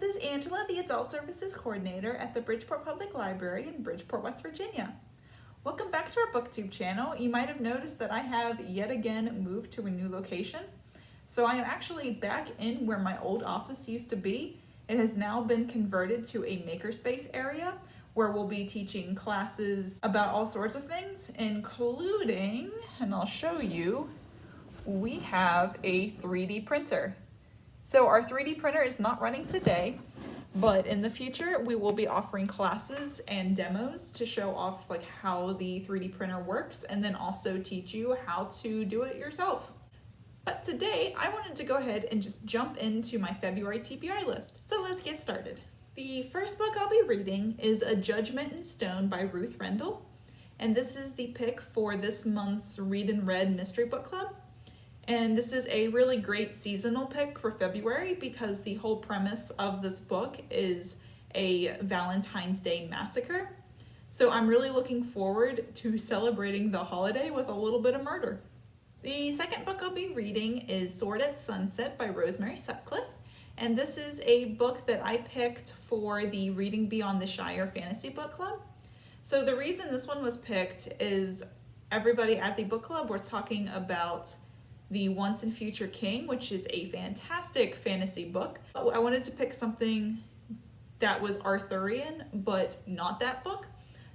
this is Angela, the Adult Services Coordinator at the Bridgeport Public Library in Bridgeport, West Virginia. Welcome back to our BookTube channel. You might have noticed that I have yet again moved to a new location. So I am actually back in where my old office used to be. It has now been converted to a makerspace area where we'll be teaching classes about all sorts of things, including, and I'll show you, we have a 3D printer. So our 3D printer is not running today, but in the future we will be offering classes and demos to show off like how the 3D printer works and then also teach you how to do it yourself. But today I wanted to go ahead and just jump into my February TBR list. So let's get started. The first book I'll be reading is A Judgement in Stone by Ruth Rendell. And this is the pick for this month's Read and Read Mystery Book Club. And this is a really great seasonal pick for February because the whole premise of this book is a Valentine's Day massacre. So I'm really looking forward to celebrating the holiday with a little bit of murder. The second book I'll be reading is Sword at Sunset by Rosemary, Sutcliffe. And this is a book that I picked for the Reading Beyond the Shire Fantasy Book Club. So the reason this one was picked is everybody at the book club was talking about The Once and Future King, which is a fantastic fantasy book. I wanted to pick something that was Arthurian, but not that book.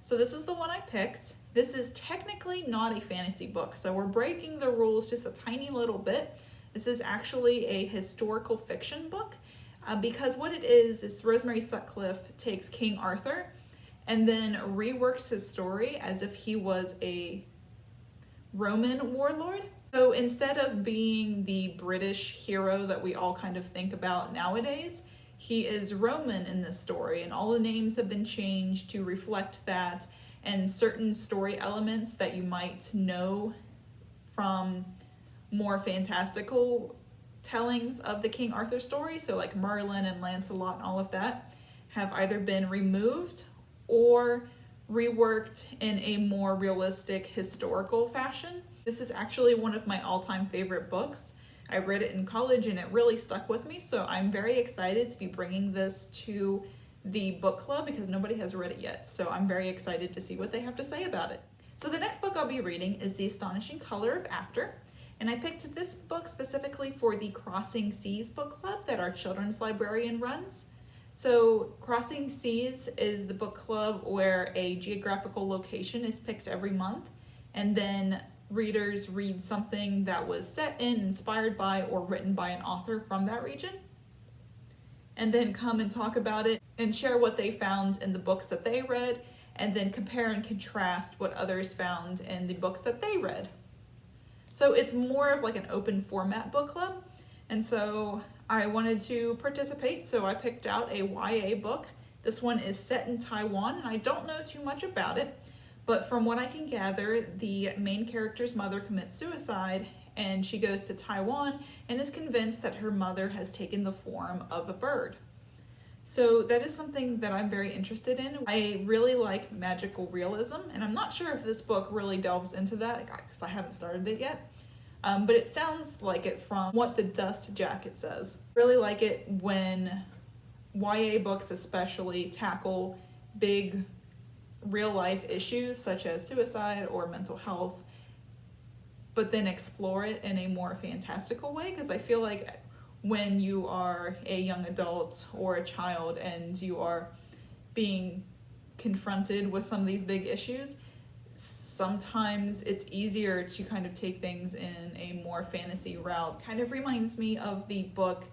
So this is the one I picked. This is technically not a fantasy book, so we're breaking the rules just a tiny little bit. This is actually a historical fiction book because what it is Rosemary Sutcliffe takes King Arthur and then reworks his story as if he was a Roman warlord. So instead of being the British hero that we all kind of think about nowadays, he is Roman in this story, and all the names have been changed to reflect that, and certain story elements that you might know from more fantastical tellings of the King Arthur story, so like Merlin and Lancelot and all of that, have either been removed or reworked in a more realistic historical fashion. This is actually one of my all-time favorite books. I read it in college and it really stuck with me, so I'm very excited to be bringing this to the book club because nobody has read it yet, so I'm very excited to see what they have to say about it. So the next book I'll be reading is The Astonishing Color of After, and I picked this book specifically for the Crossing Seas book club that our children's librarian runs. So Crossing Seas is the book club where a geographical location is picked every month, and then readers read something that was set in, inspired by, or written by an author from that region, and then come and talk about it and share what they found in the books that they read, and then compare and contrast what others found in the books that they read. So it's more of like an open format book club, and so I wanted to participate, so I picked out a YA book. This one is set in Taiwan, and I don't know too much about it, but from what I can gather, the main character's mother commits suicide, and she goes to Taiwan and is convinced that her mother has taken the form of a bird. So that is something that I'm very interested in. I really like magical realism, and I'm not sure if this book really delves into that because I haven't started it yet. But it sounds like it from what the dust jacket says. I really like it when YA books especially tackle big real life issues such as suicide or mental health, but then explore it in a more fantastical way, because I feel like when you are a young adult or a child and you are being confronted with some of these big issues, sometimes it's easier to kind of take things in a more fantasy route. Kind of reminds me of the book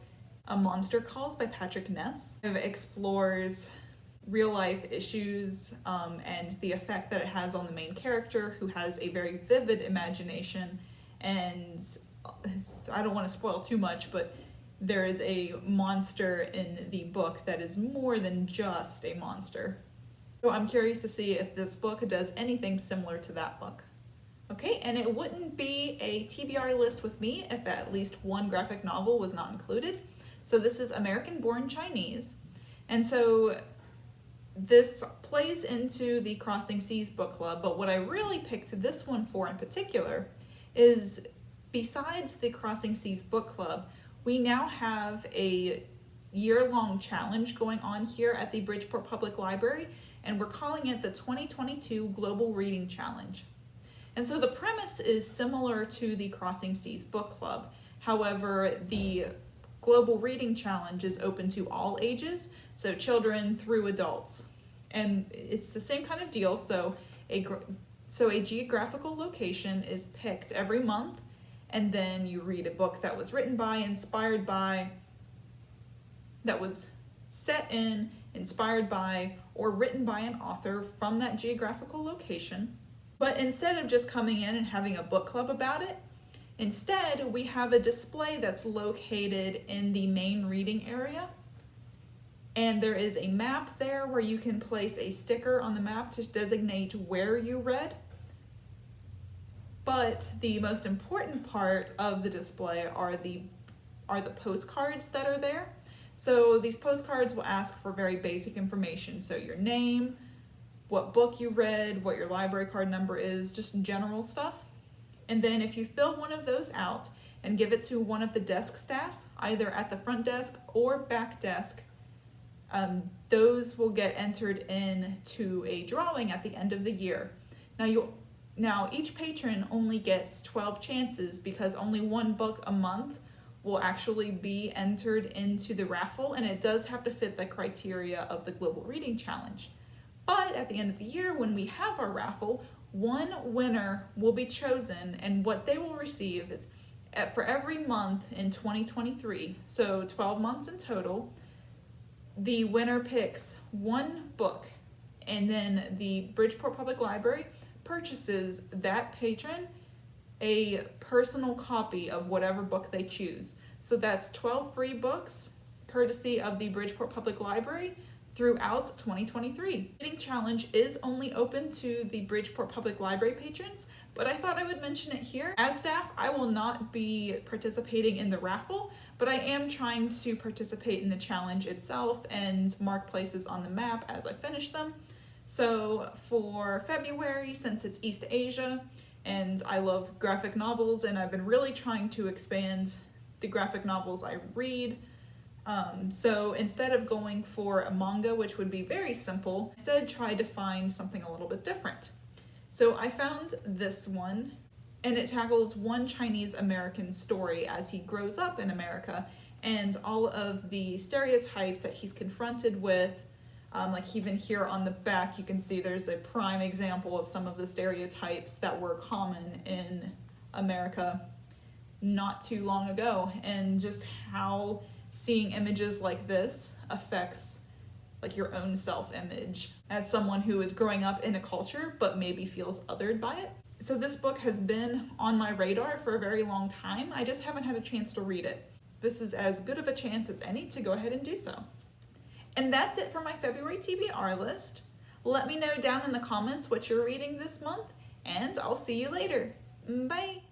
A Monster Calls by Patrick Ness. It explores real life issues and the effect that it has on the main character, who has a very vivid imagination, and I don't want to spoil too much, but there is a monster in the book that is more than just a monster. So I'm curious to see if this book does anything similar to that book. Okay, and it wouldn't be a TBR list with me if at least one graphic novel was not included. So this is American Born Chinese. And so this plays into the Crossing Seas book club, but what I really picked this one for in particular is besides the Crossing Seas book club, we now have a year-long challenge going on here at the Bridgeport Public Library, and we're calling it the 2022 Global Reading Challenge. And so the premise is similar to the Crossing Seas Book Club. However, the Global Reading Challenge is open to all ages, so children through adults. And it's the same kind of deal, so a geographical location is picked every month, and then you read a book that was written by, inspired by, that was set in, inspired by, or written by an author from that geographical location. But instead of just coming in and having a book club about it, instead we have a display that's located in the main reading area. And there is a map there where you can place a sticker on the map to designate where you read. But the most important part of the display are the postcards that are there. So these postcards will ask for very basic information. So your name, what book you read, what your library card number is, just general stuff. And then if you fill one of those out and give it to one of the desk staff, either at the front desk or back desk, those will get entered into a drawing at the end of the year. Now each patron only gets 12 chances because only one book a month will actually be entered into the raffle, and it does have to fit the criteria of the Global Reading Challenge. But at the end of the year, when we have our raffle, one winner will be chosen, and what they will receive is, for every month in 2023, so 12 months in total, the winner picks one book, and then the Bridgeport Public Library purchases that patron a personal copy of whatever book they choose. So that's 12 free books, courtesy of the Bridgeport Public Library, throughout 2023. The reading challenge is only open to the Bridgeport Public Library patrons, but I thought I would mention it here. As staff, I will not be participating in the raffle, but I am trying to participate in the challenge itself and mark places on the map as I finish them. So for February, since it's East Asia, and I love graphic novels, and I've been really trying to expand the graphic novels I read. So instead of going for a manga, which would be very simple, instead tried to find something a little bit different. So I found this one, and it tackles one Chinese American story as he grows up in America, and all of the stereotypes that he's confronted with. Like even here on the back, you can see there's a prime example of some of the stereotypes that were common in America not too long ago, and just how seeing images like this affects like your own self-image as someone who is growing up in a culture but maybe feels othered by it. So this book has been on my radar for a very long time. I just haven't had a chance to read it. This is as good of a chance as any to go ahead and do so. And that's it for my February TBR list. Let me know down in the comments what you're reading this month, and I'll see you later. Bye!